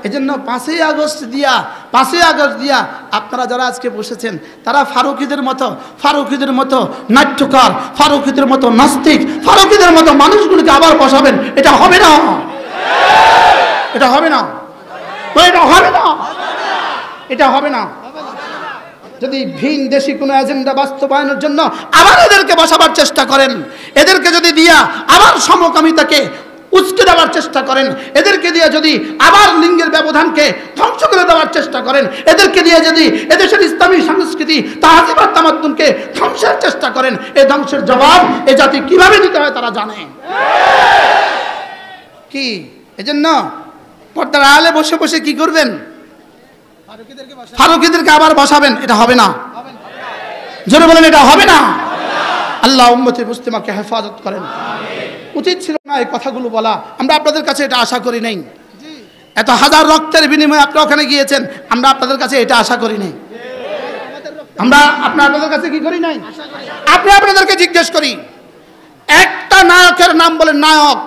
এজন্য 5ই আগস্ট দিয়া আপনারা যারা আজকে বসেছেন তারা ফারুকীদের মতো নাট্যকার, ফারুকীদের মতো নাস্তিক, ফারুকীদের মতো মানুষগুলোকে আবার বসাবেন। এটা হবে না, এটা হবে না, এটা হবে না, এটা হবে না। যদি ভিন দেশি কোনো এজেন্ডা বাস্তবায়নের জন্য আবার এদেরকে বসাবার চেষ্টা করেন, এদেরকে যদি দিয়া আবার সমকামিতাকে উস্কে দেওয়ার চেষ্টা করেন, এদেরকে দিয়ে যদি আবার লিঙ্গের ব্যবধানকে ধ্বংস করে দেওয়ার চেষ্টা করেন, এদেরকে দিয়ে যদি এদেশের ইসলামী সংস্কৃতি তাহজিব আর তামাদ্দুনকে ধ্বংসের চেষ্টা করেন, এই ধ্বংসের জবাব এ জাতি কিভাবে দিতে হয় তারা জানে। কি এজন্য পর্দার আড়ালে বসে বসে কি করবেন? ফারুকীদেরকে আবার বসাবেন। এটা হবে না, জোরে বলেন এটা হবে না। আল্লাহ উম্মতে মুসলিমাকে হেফাজত করেন। উচিত ছিল না এই কথাগুলো বলা, আমরা আপনাদের কাছে এটা আশা করি নাই। এত হাজার রক্তের বিনিময়ে আপনারা ওখানে গিয়েছেন, আমরা আপনাদের কাছে এটা আশা করি নাই। আমরা আপনাদের কাছে কি করি নাই? আপনাদেরকে জিজ্ঞেস করি, একটা নায়কের নাম বলেন, নায়ক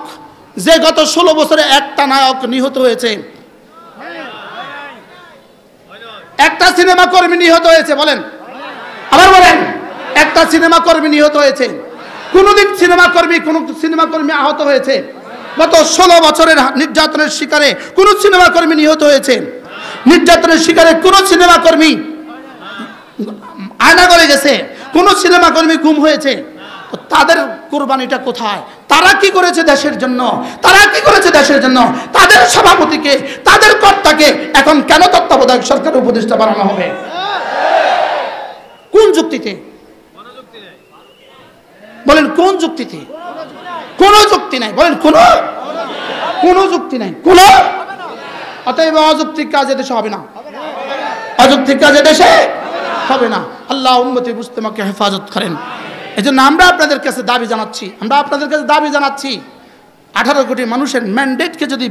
যে গত 16 বছরে একটা নায়ক নিহত হয়েছে, একটা সিনেমা কর্মী নিহত হয়েছে, বলেন, আবার বলেন, একটা সিনেমা কর্মী নিহত হয়েছে। কোনদিন কোন সিনেমা কর্মী আহত হয়েছে? গত 16 বছরের নির্যাতনের শিকারে কোন সিনেমা কর্মী নিহত হয়েছে? নির্যাতনের শিকারে কোন সিনেমা কর্মী আয়না করে গেছে? কোন সিনেমা কর্মী গুম হয়েছে? তাদের কুরবানিটা কোথায়? তারা কি করেছে দেশের জন্য? তারা কি করেছে দেশের জন্য? তাদের সভাপতিকে, তাদের কর্তাকে এখন কেন তত্ত্বাবধায়ক সরকার উপদেষ্টা বানানো হবে? কোন যুক্তিতে? বলেন কোন যুক্তিতে? কোন যুক্তি নাই, বলেন কোন যুক্তি নাই, কোন। অতএব অযৌক্তিক কাজ এদেশে হবে না, অযৌক্তিক কাজ এদেশে হবে না। আল্লাহ উম্মতে মুসলিমাকে হেফাজত করেন। এজন্য আমরা আপনাদের কাছে দাবি জানাচ্ছি, 18 কোটি মানুষের ম্যান্ডেটকে যদি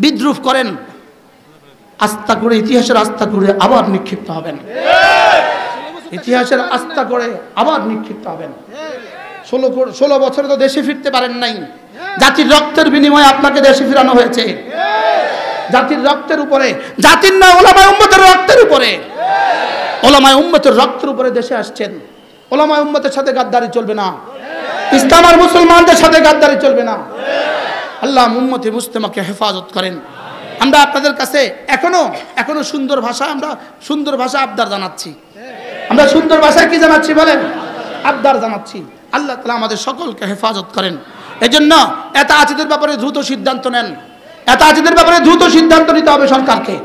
বিদ্রুপ করেন, আস্থা করে ইতিহাসের আস্থা করে আবার নিক্ষিপ্ত হবেন, ইতিহাসের আস্থা করে আবার নিক্ষিপ্ত হবেন। 16 বছরে তো দেশে ফিরতে পারেন নাই, জাতির রক্তের বিনিময়ে আপনাকে দেশে ফিরানো হয়েছে। জাতির রক্তের উপরে, জাতির না ওলামায়ে উম্মতের রক্তের উপরে, ওলামায়ে উম্মতের রক্তের উপরে দেশে আসছেন। ওলামায়ে উম্মতের সাথে গাদ্দারি চলবে না, ইসলাম আর মুসলমানদের সাথে গাদ্দারি চলবে না। আল্লাহ উম্মতে মুসলিমাকে হেফাজত করেন। আমরা আপনাদের কাছে এখনো সুন্দর ভাষা আবদার জানাচ্ছি। আমরা সুন্দর ভাষায় কি জানাচ্ছি বলেন? আবদার জানাচ্ছি। আল্লাহ তাআলা আমাদের সকলকে হেফাজত করেন। এজন্য এতাআতিদের ব্যাপারে দ্রুত সিদ্ধান্ত নেন। এতাআতিদের ব্যাপারে দ্রুত সিদ্ধান্ত নিতে হবে সরকারকে।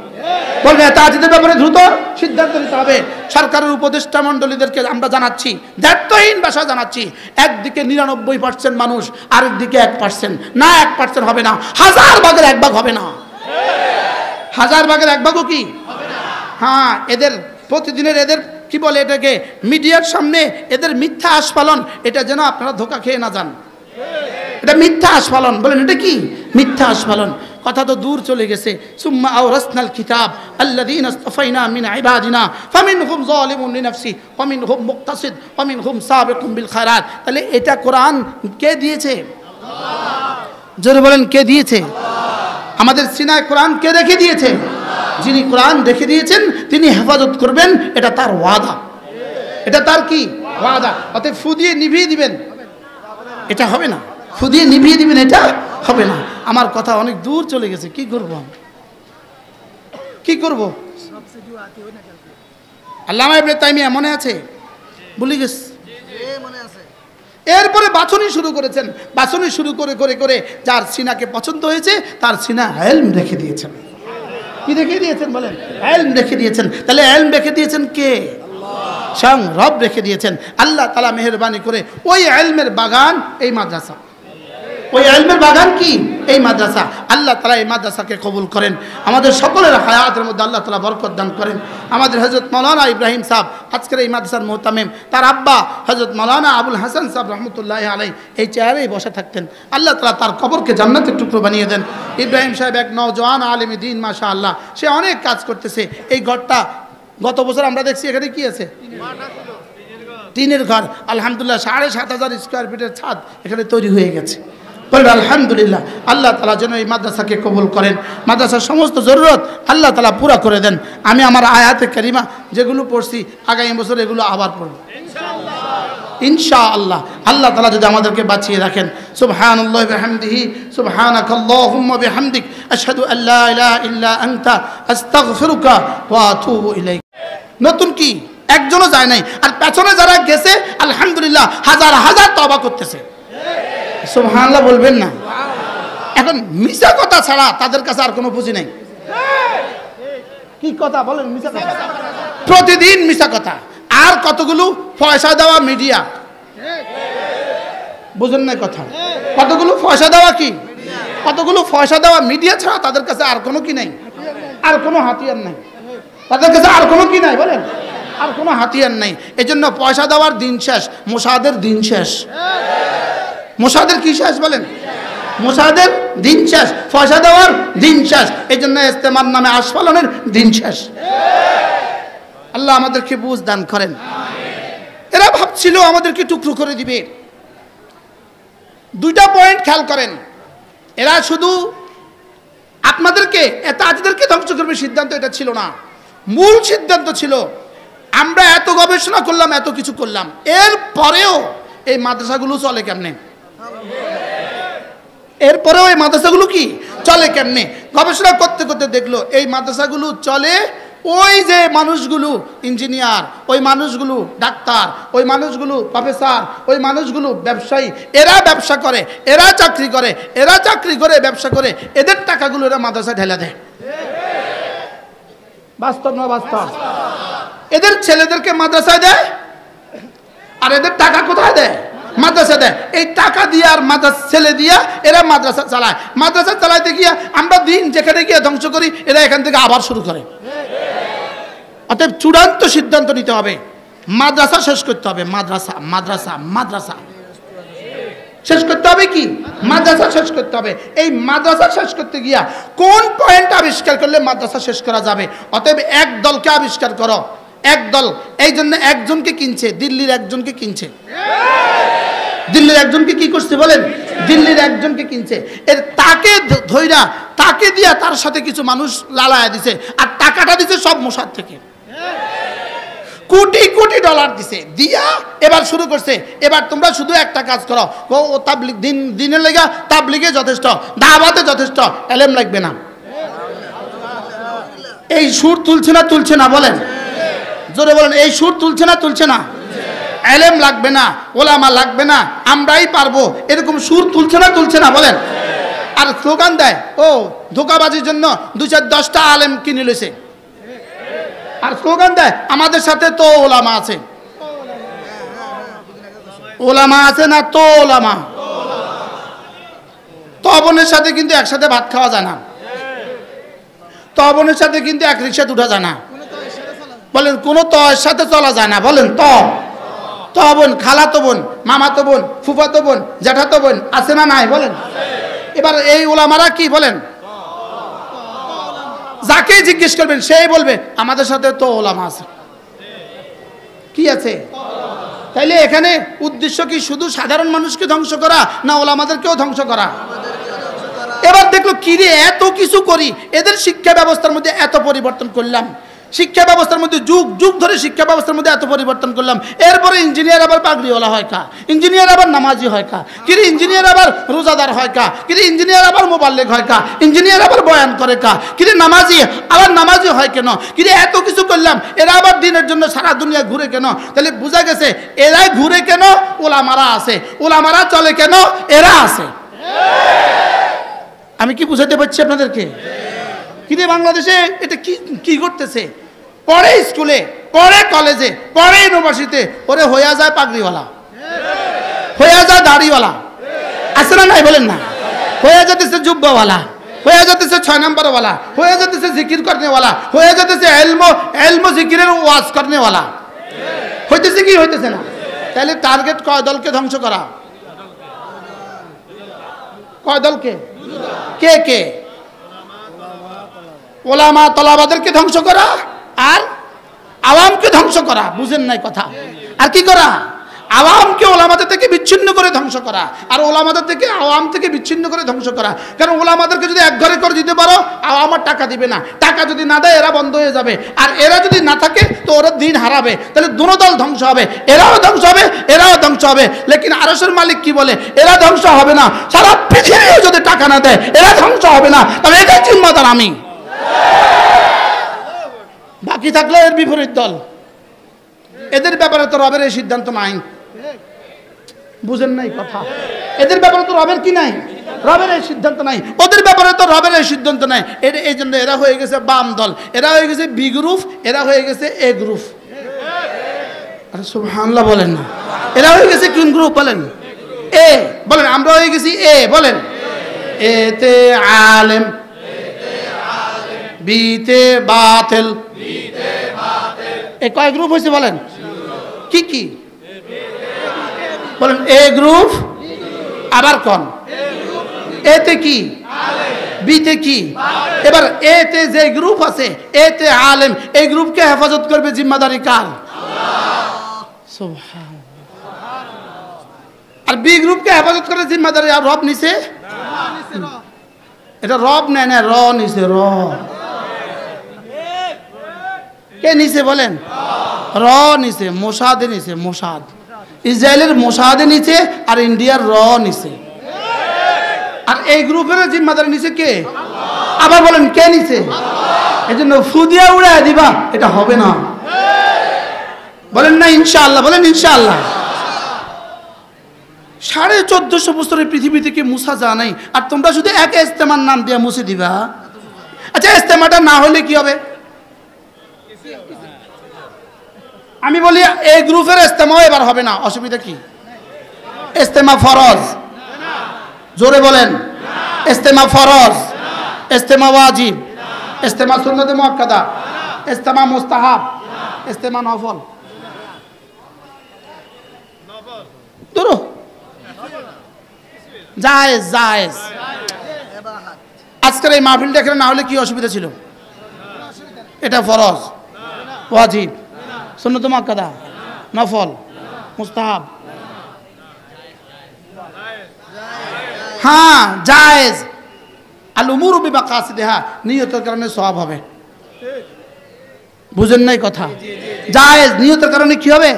বলবে এতাআতিদের ব্যাপারে দ্রুত সিদ্ধান্ত নিতে হবে। সরকারের উপদেষ্টা মণ্ডলীদেরকে আমরা জানাচ্ছি, দায়িত্বহীন ভাষা জানাচ্ছি, একদিকে 99% মানুষ, আরেকদিকে 1%। না 1% হবে না, 1000 ভাগের 1 ভাগ হবে না। 1000 ভাগের 1 ভাগও কি হবে না। হ্যাঁ, এদের প্রতিদিনের এদের কি বলে এটাকে, মিডিয়ার সামনে এদের মিথ্যা আস্ফালন, এটা যেন আপনারা ধোঁকা খেয়ে না যান। এটা মিথ্যা আস্ফালন, বলেন এটা কি মিথ্যা আস্ফালন। কথা তো দূর চলে গেছে। সুম্মা আওরাসনাল কিতাব আল্লাযীনা ইসতাফাইনা মিন ইবাদিনা ফামিনহুম যালিমুন লিনাফসি ওয়া মিনহুম মুকতাসিদ ওয়া মিনহুম সাবিকুম বিল খায়রাত। তাহলে এটা কোরআন কে দিয়েছে? আল্লাহ। জোরে বলেন কে দিয়েছে? আল্লাহ। আমাদের সিনায় কোরআন কে রেখে দিয়েছে? যিনি কোরআন রেখে দিয়েছেন তিনি হেফাজত করবেন, এটা তার ওয়াদা, এটা তার কি ওয়াদা। অতএব ফু দিয়ে নিভিয়ে দিবেন, এটা হবে না। ফু দিয়ে নিভিয়ে দিবেন, এটা হবে না। আমার কথা অনেক দূর চলে গেছে, কি করব? আল্লামা ইবনে তাইমিয়া মনে আছে? ভুলে গেছে। এরপরে বাছনি শুরু করেছেন। বাছনি শুরু করে যার সিনাকে পছন্দ হয়েছে তার সিনা ইলম রেখে দিয়েছেন। কি রেখে দিয়েছেন বলেন? ইলম রেখে দিয়েছেন। তাহলে ইলম রেখে দিয়েছেন কে? আল্লাহ। স্বয়ং রব রেখে দিয়েছেন। আল্লাহ তাআলা মেহেরবানি করে ওই ইলমের বাগান এই মাদ্রাসা, ওই ইলমের বাগান কি এই মাদ্রাসা। আল্লাহ তাআলা এই মাদ্রাসাকে কবুল করেন। আমাদের সকলের হায়াতের মধ্যে আল্লাহ তাআলা বরকত দান করেন। আমাদের হযরত মাওলানা ইব্রাহিম সাহেব আজকের এই মাদ্রাসার মুহতামিম, তার আব্বা হযরত মাওলানা আবুল হাসান সাহেব রহমতুল্লাহি আলাইহি এই চেয়ারেই বসে থাকতেন। আল্লাহ তাআলা তার কবরকে জান্নাতের টুকরো বানিয়ে দেন। ইব্রাহিম সাহেব এক নওজোয়ান আলেমে দ্বীন, মাশাআল্লাহ। সে অনেক কাজ করতেছে। এই ঘরটা গত বছর আমরা দেখছি এখানে কি আছে, টিনের ঘর। আলহামদুলিল্লাহ 7500 স্কয়ার ফিটের ছাদ এখানে তৈরি হয়ে গেছে। বলেন আলহামদুলিল্লাহ। আল্লাহ তাআলা যেন এই মাদ্রাসাকে কবুল করেন, মাদ্রাসার সমস্ত জরুরত আল্লাহ তাআলা পুরা করে দেন। আমি আমার আয়াতে কারিমা যেগুলো পড়ছি আগামী বছর এগুলো আবার পড়ব ইনশাআল্লাহ। আল্লাহ তাআলা যদি আমাদেরকে বাঁচিয়ে রাখেন। সুবহানাল্লাহি ওয়া বিহামদিহি, সুবহানাকাল্লাহুম্মা বিহামদিক, আশহাদু আল্লা ইলাহা ইল্লা আনতা, আস্তাগফিরুকা ওয়া আতুবু ইলাইক। নতুন কি একজনও যায় নাই, আর পেছনে যারা গেছে আলহামদুলিল্লাহ হাজার হাজার তওবা করতেছে। সুবহানাল্লাহ বলবেন না? এখন মিছা কথা ছাড়া তাদের কাছে আর কোনো পুঁজি নাই। কি কথা বলেন? মিছা কথা, প্রতিদিন মিছা কথা। আর কতগুলো পয়সা দেওয়া মিডিয়া, বুঝেন না কথা? কতগুলো পয়সা দেওয়া কি, কতগুলো পয়সা দেওয়া মিডিয়া ছাড়া তাদের কাছে আর কোনো কি নাই, আর কোনো হাতিয়ার নাই তাদের কাছে, আর কোনো কি নাই বলেন, আর কোনো হাতিয়ার নাই। এজন্য পয়সা দেওয়ার দিন শেষ, মোসাদের দিন শেষ। মোসাদের কি শেষ বলেন? মোসাদের দিন শেষ, পয়সা দেওয়ার দিন শেষ। এই জন্য ইস্তেমার নামে আস্ফালনের দিন শেষ। আল্লাহ আমাদেরকে বুঝ দান করেন। এরা ভাবছিল আমাদেরকে টুকরো করে দিবে। দুইটা পয়েন্ট খেয়াল করেন, এরা শুধু আপনাদেরকে তাদেরকে ধ্বংস করবে সিদ্ধান্ত এটা ছিল না। মূল সিদ্ধান্ত ছিল আমরা এত গবেষণা করলাম, এত কিছু করলাম, এর পরেও এই মাদ্রাসাগুলো চলে কেমনে, এরপরেও এই মাদ্রাসাগুলো কি চলে কেমনে। গবেষণা করতে করতে দেখলো এই মাদ্রাসাগুলো চলে ওই যে মানুষগুলো ইঞ্জিনিয়ার, ওই মানুষগুলো ডাক্তার, ওই মানুষগুলো প্রফেসর, ওই মানুষগুলো ব্যবসায়ী, এরা ব্যবসা করে, এরা চাকরি করে, এরা চাকরি করে ব্যবসা করে, এদের টাকাগুলো এরা মাদ্রাসায় ঢেলে দেয়। বাস্তব না বাস্তব? এদের ছেলেদেরকে মাদ্রাসায় দেয়, আর এদের টাকা কোথায় দেয়? মাদ্রাসা দেয়। এই টাকা দিয়ে আর মাদ্রাসা ছেলে দিয়া এরা মাদ্রাসা চালায়। মাদ্রাসা চালাইতে গিয়া আমরা দিন যেখানে গিয়ে ধ্বংস করি, এরা এখান থেকে আবার শুরু করে। অতএব চূড়ান্ত সিদ্ধান্ত নিতে হবে, মাদ্রাসা শেষ করতে হবে। মাদ্রাসা মাদ্রাসা মাদ্রাসা শেষ করতে হবে। কি মাদ্রাসা শেষ করতে হবে। এই মাদ্রাসা শেষ করতে গিয়া কোন পয়েন্ট আবিষ্কার করলে মাদ্রাসা শেষ করা যাবে? অতএব এক দলকে আবিষ্কার করো, এক দল। এই জন্য একজনকে কিনছে, দিল্লির একজনকে কিনছে। দিল্লির একজনকে কি করছে বলেন? দিল্লির একজনকে কিনছে। এর তাকে ধইরা তাকে দিয়া তার সাথে কিছু মানুষ লালায়া দিছে, আর টাকাটা দিছে সব মোসাদ থেকে। কোটি কোটি ডলার দিছে, দিয়া এবার শুরু করছে, এবার তোমরা শুধু একটা কাজ করো, ও তাবলিগ দিনের লেগা তাবলিগে যথেষ্ট, দাওয়াতে যথেষ্ট, এলেম লাগবে না। এই সুর তুলছে না তুলছে না বলেন? জোরে বলেন, এই সুর তুলছে না তুলছে না? এলেম লাগবে না, ওলামা লাগবে না, আমরাই পারবো, এরকম সুর তুলছে না তুলছে না বলেন? আর স্লোগান দেয় ও ধোকাবাজির জন্য 2-10টা আলেম কিনে লইছে, আর স্লোগান দেয় আমাদের সাথে তো ওলামা আছে। ওলামা আছে না তো ওলামা? তবনের সাথে কিন্তু একসাথে ভাত খাওয়া যায় না, তবনের সাথে কিন্তু এক রিক্সাতে উঠা যায় না বলেন, কোনো তয়ের সাথে চলা যায় না বলেন। তবন, খালাতো বোন, মামাতো বোন, ফুফাতো বোন, জ্যাঠাতো বোন আছে না নাই বলেন? এবার এই ওলামারা কি বলেন? যাকে জিজ্ঞেস করবেন সেই বলবে আমাদের সাথে তো ওলামা আছে। কি আছে? তাইলে এখানে উদ্দেশ্য কি শুধু সাধারণ মানুষকে ধ্বংস করা, না ওলামাদেরকেও ধ্বংস করা? এবার দেখলো কি রে, এত কিছু করি, এদের শিক্ষা ব্যবস্থার মধ্যে এত পরিবর্তন করলাম, শিক্ষা ব্যবস্থার মধ্যে যুগ যুগ ধরে শিক্ষা ব্যবস্থার মধ্যে এত পরিবর্তন করলাম, এরপরে ইঞ্জিনিয়ার আবার পাগড়িওয়ালা হয় কা, ইঞ্জিনিয়ার আবার নামাজি হয় কা, কিরে ইঞ্জিনিয়ার আবার রোজাদার হয় কা, কিরে ইঞ্জিনিয়ার আবার মোবাল্লেগ হয় কা, ইঞ্জিনিয়ার আবার বয়ান করে কা, কিরে নামাজি আবার নামাজি হয় কেন? কিরে এত কিছু করলাম, এরা আবার দিনের জন্য সারা দুনিয়া ঘুরে কেন? তাহলে বোঝা গেছে এরাই ঘুরে কেন, ওলামারা আছে, ওলামারা চলে কেন, এরা আছে। আমি কি বুঝাতে পারছি আপনাদেরকে? কিরে বাংলাদেশে এটা কি কি করতেছে? পড়ে স্কুলে, পড়ে কলেজে, পড়ে ইউনিভার্সিটিতে, ওরে হইয়া যায় পাগড়িওয়ালা, হইয়া যায় দাড়িওয়ালা, আছে না নাই বলেন না? হইয়া যেতেছে জুব্বাওয়ালা, হয়ে যেতেছে 6 নম্বরওয়ালা, হয়ে যেতেছে জিকির করনেওয়ালা, হয়ে যেতেছে এলমো জিকিরের ওয়াজ করনেওয়ালা। হইতেছে কি হইতেছে না? তাহলে টার্গেট কয় দলকে ধ্বংস করা? কয় দলকে? কে কে? ওলামা তলাবাদেরকে ধ্বংস করা আর আওয়ামকে ধ্বংস করা। বুঝেন নাই কথা? আর কি করা? আওয়ামকে ওলামাদের থেকে বিচ্ছিন্ন করে ধ্বংস করা, আর ওলামাদের থেকে আওয়াম থেকে বিচ্ছিন্ন করে ধ্বংস করা। কারণ ওলামাদেরকে যদি এক ঘরে করে দিতে পারো, আওয়াম আর টাকা দিবে না, টাকা যদি না দেয় এরা বন্ধ হয়ে যাবে, আর এরা যদি না থাকে তো ওরা দিন হারাবে, তাহলে দুটো দল ধ্বংস হবে, এরাও ধ্বংস হবে এরাও ধ্বংস হবে। লেকিন আরশের মালিক কি বলে, এরা ধ্বংস হবে না, সারা পৃথিবীও যদি টাকা না দেয় এরা ধ্বংস হবে না, তবে এটাই জিম্মাদার আমি। বাকি থাকলো এর বিপরীত দল, এদের ব্যাপারে তো রবের এই সিদ্ধান্ত নাই। বুঝেন নাই কথা? এদের ব্যাপারে তো রবের কি নাই, রবের এই সিদ্ধান্ত নাই, ওদের ব্যাপারে তো রবের এই সিদ্ধান্ত নাই। এই জন্য এরা হয়ে গেছে বাম দল, এরা হয়ে গেছে বি গ্রুপ, এরা হয়ে গেছে এ গ্রুপ। আরে সুবহানাল্লাহ বলেন না, এরা হয়ে গেছে কোন গ্রুপ বলেন? এ বলেন, আমরা হয়ে গেছি এ বলেন। এতে আলেম, বিতে বাতিল, এ কয় গ্রুপ হয়েছে বলেন? কি কি বলেন? এ গ্রুপ, আবার কোন? এতে কি, বিতে কি? এবার এতে যে গ্রুপ আছে, এতে আলেম, এই গ্রুপকে হেফাজত করবে জিম্মাদারি কার? আর বি গ্রুপকে হেফাজত করে জিম্মাদারি আর রব নিছে? এটা রব নেয় না, র নিছে। র কে নিছে বলেন? র নিছে, মোসাদে নিছে। মোসাদ, ইসরায়েলের মোসাদে নিছে, আর ইন্ডিয়ার র নিছে। আর এই গ্রুপের জিম্মাদারি নিছে কে? আবার বলেন কে নিছে? এই জন্য ফুদিয়া উড়ে দিবা, এটা হবে না। বলেন না ইনশাআল্লাহ, বলেন ইনশাআল্লাহ। 1450 বছরের পৃথিবী থেকে মুছা যা নাই, আর তোমরা শুধু এক ইস্তেমার নাম দিয়ে মুছে দিবা। আচ্ছা, ইস্তেমাটা না হলে কি হবে? আমি বলি এই গ্রুপের ইস্তেমাও এবার হবে না, অসুবিধা কি? ইস্তেমা ফরজ, জোরে বলেন। ইস্তেমা ফরজ, ইস্তেমা ওয়াজিব, ইস্তেমা সুন্নতে মুআক্কাদা, ইস্তেমা মুস্তাহাব, ইস্তেমা নফল। ধরো জায়েজ, জায়েজ। আজকের এই মাহফিলটা এখানে না হলে কি অসুবিধা ছিল? এটা ফরজ, ওয়াজিব, সুন্নতে মুআক্কাদা, নফল, মুস্তাহাব। হ্যাঁ জায়েজ। আল উমুরু বিমাকাসিদিহা, নিয়তের কারণে সওয়াব হবে। বুঝেন নাই কথা? জায়েজ, নিয়তের কারণে কি হবে?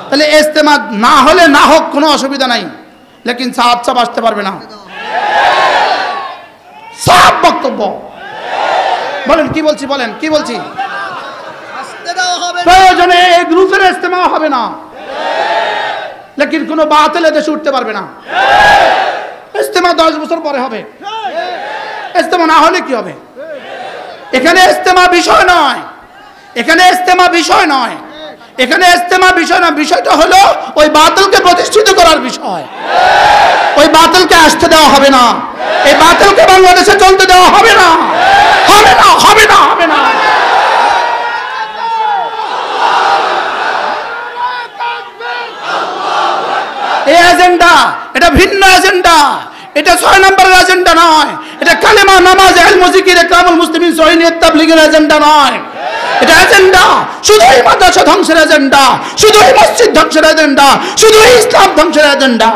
তাহলে ইস্তেমা না হলে না হোক, কোনো অসুবিধা নাই, লেকিন সাহাব সাহেব আসতে পারবে না। সব বক্তব্য বলেন, কি বলছি বলেন, কি বলছি? প্রয়োজনে এই গ্রুপের ইস্তেমা হবে না, লেকিন কোনো বাতিল দেশে উঠতে পারবে না। ইস্তেমা 10 বছর পরে হবে। ইস্তেমা না হলে কি হবে? এখানে ইস্তেমা বিষয় নয়, এখানে ইস্তেমা বিষয় নয়, এখানে ইস্তেমা বিষয় না। বিষয়টা হলো ওই বাতিলকে প্রতিষ্ঠিত করার বিষয়। ওই বাতিলকে আসতে দেওয়া হবে না, এই বাতিলকে বাংলাদেশে চলতে দেওয়া হবে না, হবে না, হবে না, হবে না। এই এজেন্ডা, এটা ভিন্ন এজেন্ডা, এটা 6 নম্বরের এজেন্ডা নয়, এটা কালেমা, নামাজ, ইলম, জিকির, ইকরামুল মুসলিমিন, সহিহ নিয়ত, তাবলীগের এজেন্ডা নয়। এটা এজেন্ডা শুধুই মাদ্রাসা ধ্বংসের এজেন্ডা, শুধুই মসজিদ ধ্বংসের এজেন্ডা, শুধুই ইসলাম ধ্বংসের এজেন্ডা।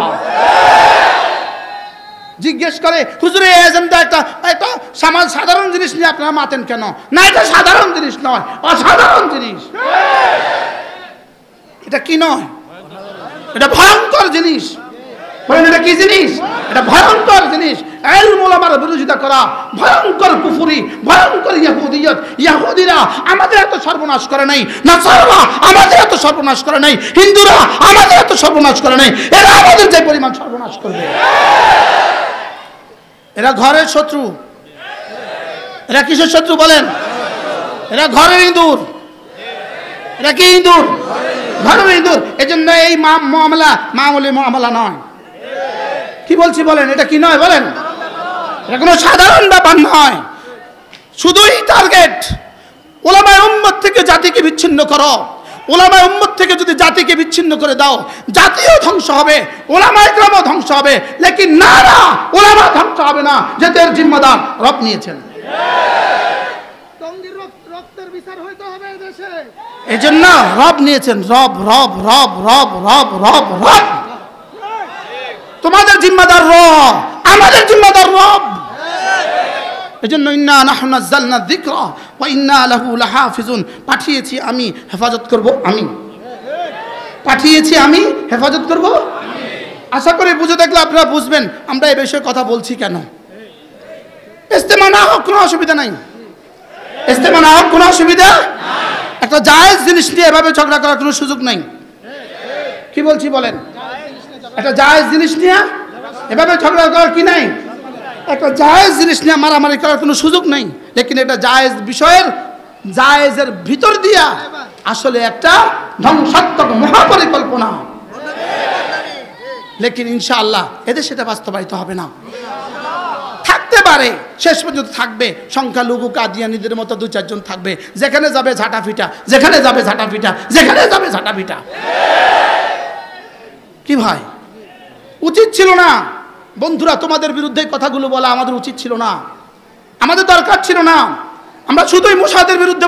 জিজ্ঞেস করে হুজুর এই এজেন্ডা একটা সাধারণ জিনিস নিয়ে আপনারা মাতেন কেন? না, এটা সাধারণ জিনিস নয়, অসাধারণ জিনিস। এটা কি নয়? এটা ভয়ঙ্কর জিনিস। বলেন এটা কি জিনিস? এটা ভয়ঙ্কর জিনিস। ইলম উলামার বিরোধিতা করা ভয়ঙ্কর কুফরি, ভয়ঙ্কর ইহুদিয়ত। ইহুদিরা আমাদের এত সর্বনাশ করে নাই, নাসারা আমাদের এত সর্বনাশ করে নাই, হিন্দুরা আমাদের এত সর্বনাশ করে নাই, এরা আমাদের যে পরিমাণ সর্বনাশ করবে। এরা ঘরের শত্রু। এরা কিসের শত্রু বলেন? এরা ঘরের ইঁদুর। এরা কি ইঁদুর? ঘরের ইঁদুর। এজন্য এই মামলা মামুলি মামলা নয়। কি বলছি বলেন? এটা কি নয় বলেন? এটা কোনো সাধারণ ব্যাপার নয়। শুধুই টার্গেট উলামায়ে উম্মত থেকে জাতিকে বিচ্ছিন্ন করো। উলামায়ে উম্মত থেকে যদি জাতিকে বিচ্ছিন্ন করে দাও, জাতিও ধ্বংস হবে, উলামায়ে কেরামও ধ্বংস হবে। লেকিন না, না, উলামা ধ্বংস হবে না, যাদের জিম্মাদার রব নিয়েছেন। জঙ্গির রক্তের বিচার হইতে হবে এই দেশে। এজন্য রব নিয়েছেন, রব রব রব রব রব রব রব। তোমাদের জিম্মাদার রব, আমাদের জিম্মাদার রব। এজন্য ইন্না নাহনু নাযালনা যিকরা ওয়া ইন্না লাহু লাহাফিজুন। পাঠিয়েছি আমি, হেফাজত করব আমি। পাঠিয়েছি আমি, হেফাজত করব। আশা করি বুঝে দেখলে আপনারা বুঝবেন আমরা এই বিষয়ে কথা বলছি কেন। ইজতেমা না হোক কোনো অসুবিধা নাই, ইজতেমা না হোক কোনো অসুবিধা। একটা জায়েজ জিনিস নিয়ে এভাবে ঝগড়া করার কোনো সুযোগ নাই। কি বলছি বলেন? একটা জায়েজ জিনিস নিয়ে এভাবে ঝগড়া করার কি নাই? একটা জায়েজ জিনিস নিয়ে মারামারি করার কোনো সুযোগ নেই। লেকিন এটা জায়েজ বিষয়ের জায়েজের ভিতর দিয়া আসলে একটা ধ্বংসাত্মক মহাপরিকল্পনা। লেকিন ইনশাআল্লাহ এদের সেটা বাস্তবায়িত হবে না। থাকতে পারে, শেষ পর্যন্ত থাকবে সংখ্যালঘু কাদিয়ানীদের মতো দু চারজন থাকবে, যেখানে যাবে ঝাঁটা ফিটা, যেখানে যাবে ঝাঁটা ফিটা, যেখানে যাবে ঝাঁটা ফিটা। কি ভাই, উচিত ছিল না বন্ধুরা তোমাদের বিরুদ্ধে কথাগুলো বলা? আমাদের উচিত ছিল না, আমাদের দরকার ছিল না। আমরা শুধুই মুসাদের বিরুদ্ধে